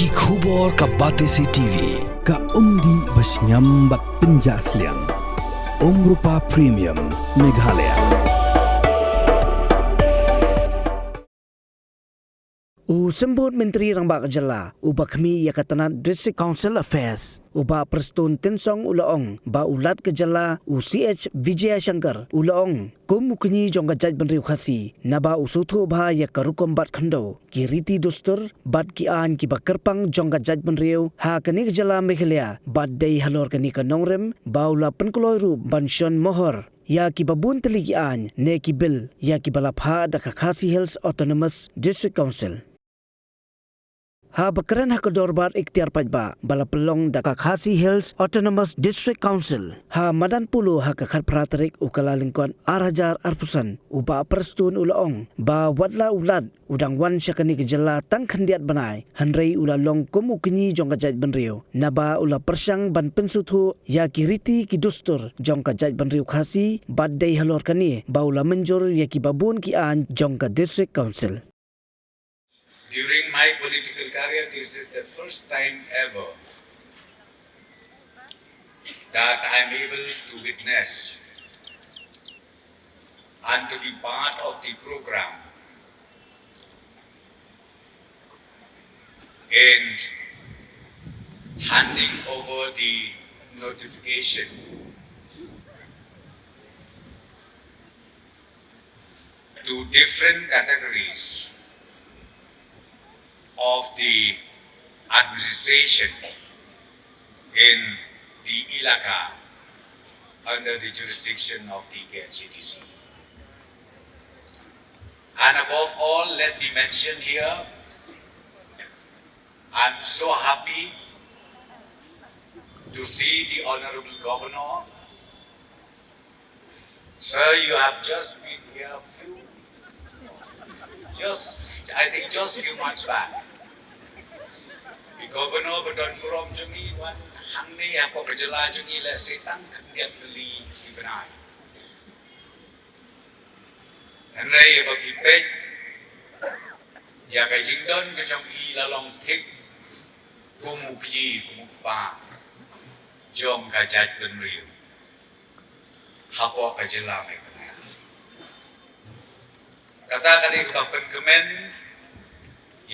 Ki khubor ka Batesi TV. Ka undi basnyam bak penjaslian. Rupa Premium Meghalaya. Sembut Menteri Rambak Jala, ubah kami yakatana District Council Affairs, ubah Preston Tensong Ulaong, ba ulat kejala CH Vijaya Shankar Ulaong, kumukni jongga jaj benriu khasi, naba usuthu ba yakarukom bat khando, kiriti dustur, bat ki an ki bakerpang jongga jaj benriu, ha kani kejala Meghalaya, bat day halor kani kanongrem, ba ula penkuloiru banshon mohor, ya ki babun teligian ne ki bil ya ki balapha da Khasi Hills Autonomous District Council. Ha bakaran ha kedorbat ikhtiar pajba bala pelong da Khasi Hills Autonomous District Council. Ha madan pulu ha kakhat pratarik ukala lingkuan arhajar arpusan uba perstun ulaong ba wadla ulad udang wan syakani kejala tang khandiat banai hanrei ula long kumu kini jong kajaj benriu naba ula persyang ban pensuthu ya kiriti ki dustur jong kajaj benriu khasi badai halor kani ba ula menjur ya ki babun ki an jong ka District Council. During my political career, this is the first time ever that I am able to witness and to be part of the program and handing over the notification to different categories of the administration in the Ilaka under the jurisdiction of the KHTC. And above all, let me mention here, I'm so happy to see the Honorable Governor. Sir, you have just been here just few months back. The governor badon kurom jungi wan hangni apa berjela jungi le setang kendiat beli di benai. Henry bagi pej ya kai jingdon ke trong i lalong thik kumu kji kumu pa jong ka jaj benriu. Hapo ka jela me kana. Kata kali bapen kemen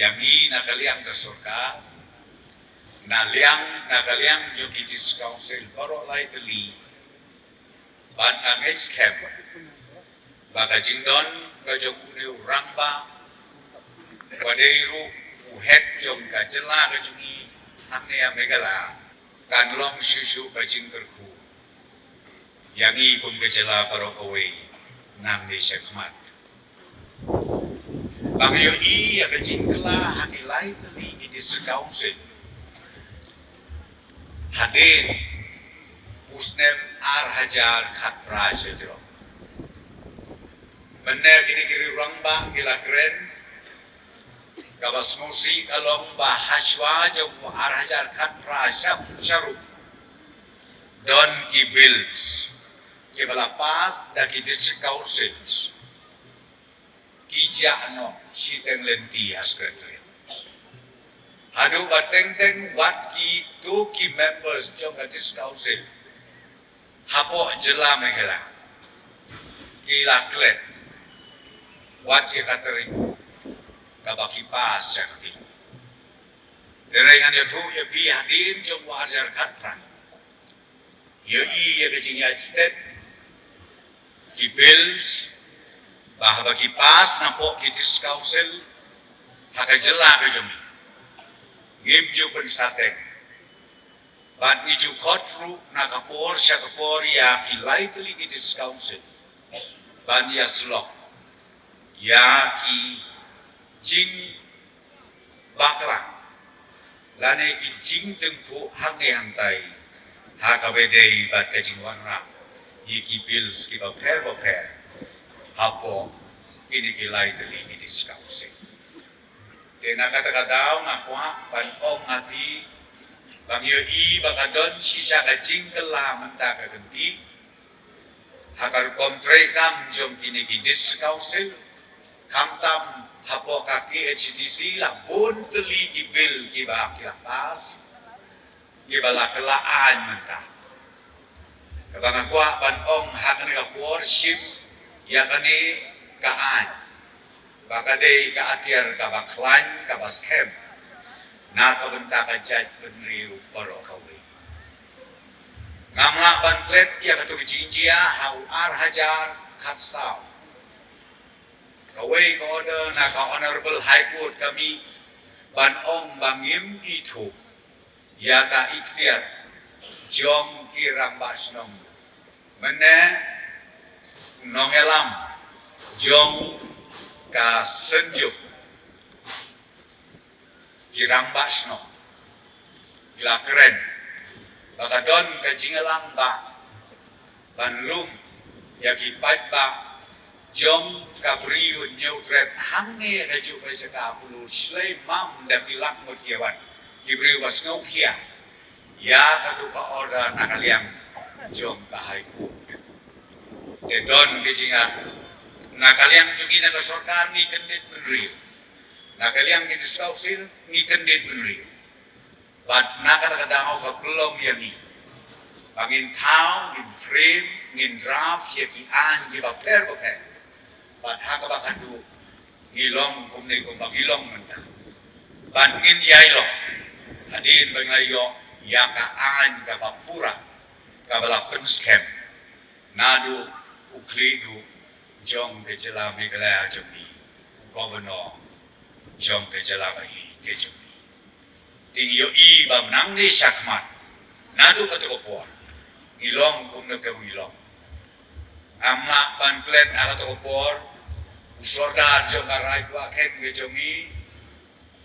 yami nakaliang ke surga nakaliang joki dis council baro lightly ban na next camp baka jingdon ka jokune rangba wadeiru uhet jong ka jela ka jungi hamne megala kanlong susu ka jingkerku yangi kun ka jela baro kawe nang ni sekmat Bangyo i aga jingkala hakilai tali di District Council. Hadin usnem arhajar khat prasejro. Bener kini kiri rangba kila keren. Kabas musi kalong bahaswa jom arhajar khat prasya syaru. Don ki bills. Kibala pas daki District Councils. Kijak no siteng lenti askretri. Hadu bateng wat ki tu ki members jong District Council. Hapo jela Meghalaya. Kila klet. Wat ye katering. Kabaki pas yakti. Derengan ye tu ye pi hadin jong wajar katra. Ye i ye kecing state. Ki bills bahwa bagi pas nampak ki District Council haka jela ke jemi ngimju pensateng ban iju kotru na kapor sya kapor ya ki lightly ki District Council ban ya slok ya ki jing bakla lane ki jing tempu hangne hantai haka bedei bat ke jing warna ki bills ki paper hapo ini kilai teli di District Council. Tena kata-kata ngakwa ban ong ngati bang yo i bakadon sisa kajing kela menta kagenti hakar kontre kam jom kini di District Council kam tam hapo kaki HDC lah bon teli ki bil ki ba ki lapas ki bala kelaan mentah kabang kuah ban ong hak ni kapur ship ya kani kaan bakade ka atiar ka baklan ka baskem na kabenta ka jaj penriu paro kawe ngamla bantlet ya katu kijinjia hau ar hajar khatsau kawe ko order na ka honorable high court kami ban ong bangim itu ya ka ikhtiar jom ki rambas nong mene nong elam jom ka senjuk ki rambas nong ila keren baka don ka jingalang ba banlum ya ki pat ba jom ka priun nyau kret hangne ka ju ka ka pulu slay mam da ki lak mot kiawan ki priu was ngau kia ya ka tu ka order nakaliang jom ka hai ku de don ke jinga nakaliang jungi na ka sarkar ni kendit penriu nakaliang ki disausil ni kendit penriu bat nakadangau ka pelong yani bangin tau ngin frame ngin draft ya ki an ki ba per bat haka bakadu ngilong kumne kum bagilong menta bat ngin yailong hadin bangayo ya ka an ka bapura ka bala penskem nadu uklidu jong ke jela megala jombi governor jong ke jela bahi ke jombi ting yo i bam nang ni sakmat nadu katokopor ilong kum ne ke ilong amma ban klet ala katokopor usorda jong karai wa ket ge jongi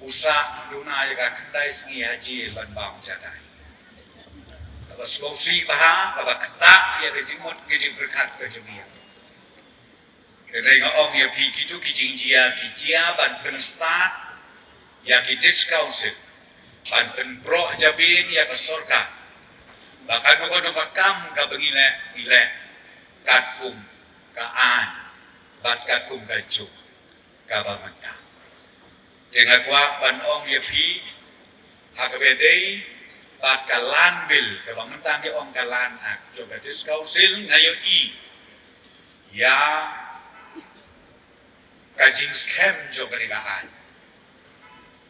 usa duna ya ka kandai singi haji ban bang jadai abas kofi baha aba kata ya de timot ge jing berkat ke jongi Kedai ngong ya pi kitu ki jingjia ki jia ban penstart ya ki discount ban penpro jabin ya ke sorga bahkan nuko kam ka bengile ile katkum ka an bat katkum ka juk ka bamanta dengan kwa ban ong ya pi hakabedei bat ka lan bil ka bamanta ke ong ka lan ak joga diskausil ngayo i ya ka jing scam joga ni kaan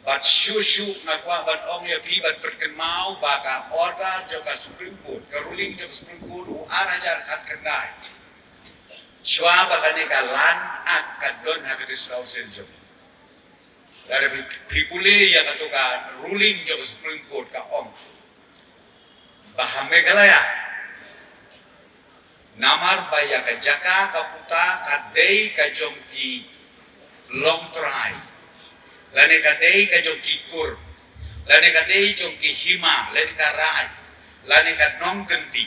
bat shushu ngakwa bat ong ya pi bat perkenmau baka order joka Supreme Court ka ruling joka Supreme Court arajar kat kendai shwa baka ni ka lan ak kadon hakadis kausil joka dari pipuli ya katuka ruling joka Supreme Court ka ong bahame galaya namar baya ka jaka kaputa kadei ka jomki long try lani kadei ka jong kikur lani kadei jong ki hima lani ka rai lani ka nong genti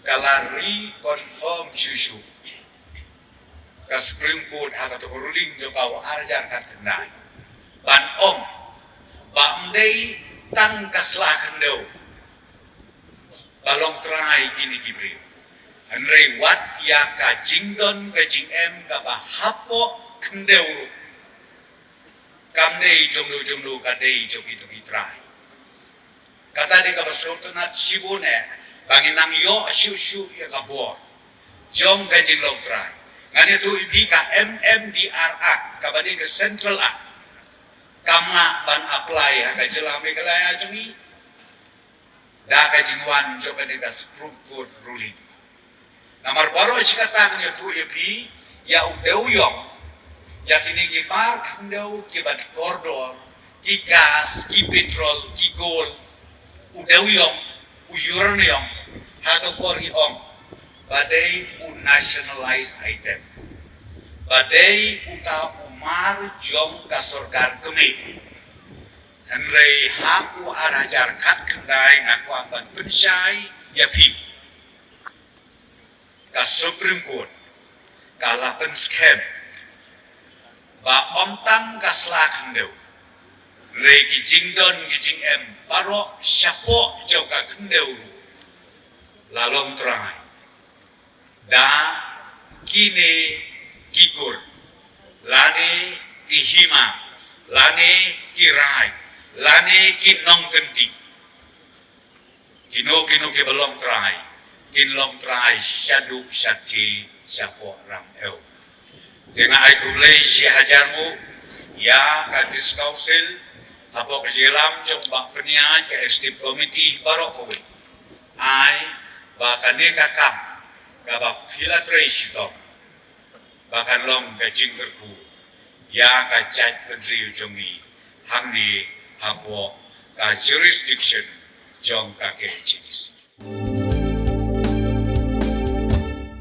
kalari confirm shushu ka Supreme Court haka to ruling jo ka arajar kat kendai ban om ba mdei tang kaslah kendo balong trai gini kibri Henry wat ya ka jingdon ka jingem ka ba hapo kendeu kamdei jomdu ka dei joki to kitrai kata de ka basrotonat sibune bangin nang yo shu ya ka bor jom ka jinglong trai ngani tu ibi ka MMDRA ka badi ka Central Act kama ban apply ka jelame kalaya jongi da ka jingwan jo ka de ka Supreme Court ruling Namar baro sikatan ya tu epi ya udeu yong ya kini gipar kandau kibat koridor ki gas ki petrol ki gold udeu yong uyuran yong hato kori ong badai nationalized item badai uta umar jong ka sarkar kemi Henry haku arajar kat kendai ngaku akan pensai ya pi ka Supreme Court ka lapen scam ba omtang ka slakan dew re ki jingdon ki jing em paro syapo jo ka kendew lalong trai da kini kikur, lani ki hima, lani ki rai, lani ki nong kenti. Kino ke belong trai, kin long trai syadu syati syapo ram eu. Dengan aku boleh si hajarmu, ya kadis kausil, apa kejelam coba penian ke estim komiti barokowe. Ai bahkan ni kakam, gabak pila tracy tom, bahkan long kacing terku, ya kacat pendiri jongi, hang ni apa ka jurisdiction jong kakek jenis.